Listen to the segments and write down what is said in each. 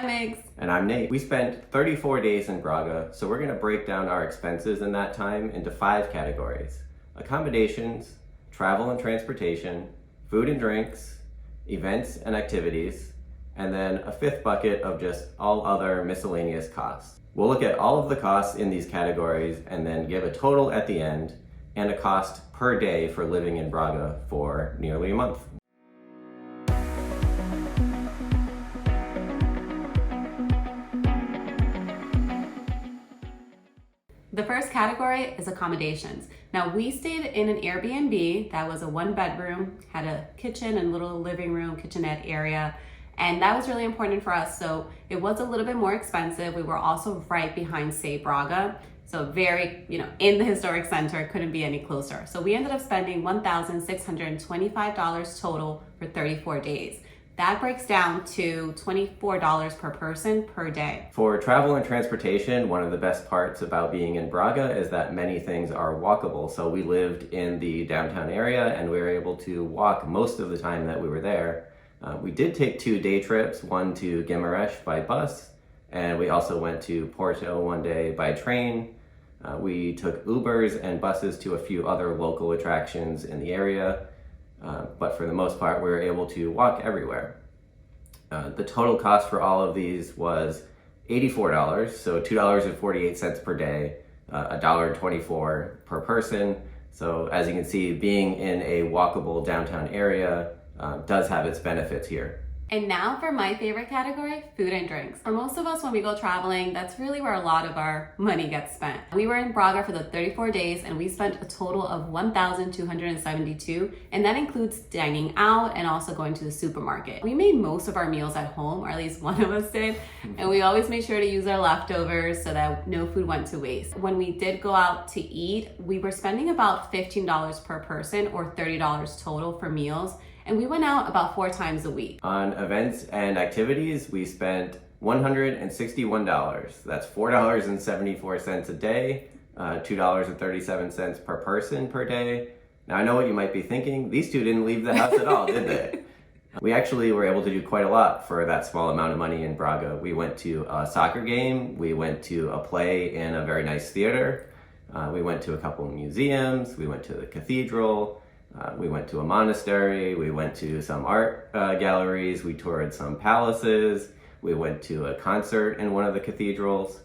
I'm Migz. And I'm Nate. We spent 34 days in Braga, so we're going to break down our expenses in that time into 5 categories: accommodations, travel and transportation, food and drinks, events and activities, and then a 5th bucket of just all other miscellaneous costs. We'll look at all of the costs in these categories and then give a total at the end and a cost per day for living in Braga for nearly a month. The first category is accommodations. Now, we stayed in an Airbnb that was a 1-bedroom, had a kitchen and little living room, kitchenette area, and that was really important for us. So it was a little bit more expensive. We were also right behind, say, Braga. So very, in the historic center, couldn't be any closer. So we ended up spending $1,625 total for 34 days. That breaks down to $24 per person per day. For travel and transportation, one of the best parts about being in Braga is that many things are walkable. So we lived in the downtown area and we were able to walk most of the time that we were there. We did take 2 day trips, one to Guimarães by bus, and we also went to Porto one day by train. We took Ubers and buses to a few other local attractions in the area. But for the most part, we were able to walk everywhere. The total cost for all of these was $84, so $2.48 per day, $1.24 per person. So as you can see, being in a walkable downtown area does have its benefits here. And now for my favorite category, food and drinks. For most of us, when we go traveling, that's really where a lot of our money gets spent. We were in Braga for the 34 days and we spent a total of $1,272, and that includes dining out and also going to the supermarket. We made most of our meals at home, or at least one of us did, and we always made sure to use our leftovers so that no food went to waste. When we did go out to eat, we were spending about $15 per person, or $30 total for meals. And we went out about 4 times a week. On events and activities, we spent $161. That's $4.74 a day, $2.37 per person per day. Now I know what you might be thinking. These two didn't leave the house at all, did they? We actually were able to do quite a lot for that small amount of money in Braga. We went to a soccer game, we went to a play in a very nice theater, we went to a couple of museums, we went to the cathedral, we went to a monastery, we went to some art galleries, we toured some palaces, we went to a concert in one of the cathedrals.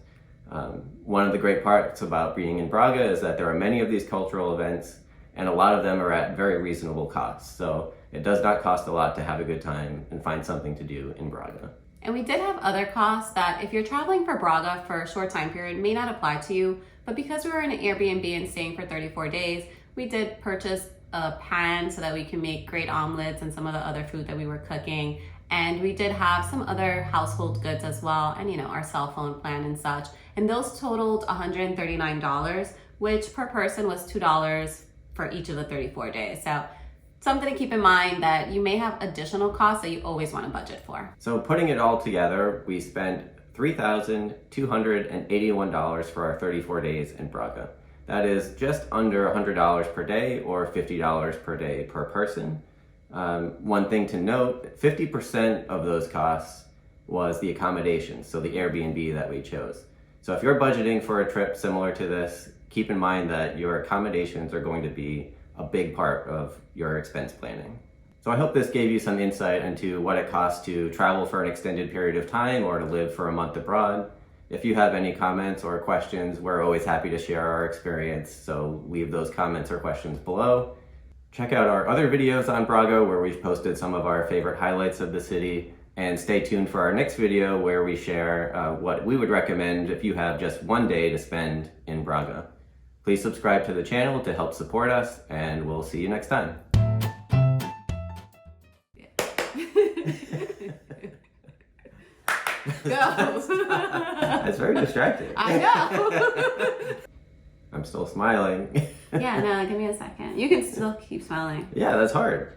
One of the great parts about being in Braga is that there are many of these cultural events, and a lot of them are at very reasonable costs. So it does not cost a lot to have a good time and find something to do in Braga. And we did have other costs that, if you're traveling for Braga for a short time period, may not apply to you, but because we were in an Airbnb and staying for 34 days, we did purchase a pan so that we can make great omelets and some of the other food that we were cooking. And we did have some other household goods as well, and our cell phone plan and such. And those totaled $139, which per person was $2 for each of the 34 days. So something to keep in mind, that you may have additional costs that you always want to budget for. So putting it all together, we spent $3,281 for our 34 days in Braga. That is just under $100 per day, or $50 per day per person. One thing to note, 50% of those costs was the accommodations, so the Airbnb that we chose. So if you're budgeting for a trip similar to this, keep in mind that your accommodations are going to be a big part of your expense planning. So I hope this gave you some insight into what it costs to travel for an extended period of time or to live for a month abroad. If you have any comments or questions, we're always happy to share our experience, so leave those comments or questions below. Check out our other videos on Braga, where we've posted some of our favorite highlights of the city, and stay tuned for our next video where we share what we would recommend if you have just one day to spend in Braga. Please subscribe to the channel to help support us, and we'll see you next time. Go. It's very distracting. I know. I'm still smiling. Yeah, no, give me a second. You can still keep smiling. Yeah, that's hard.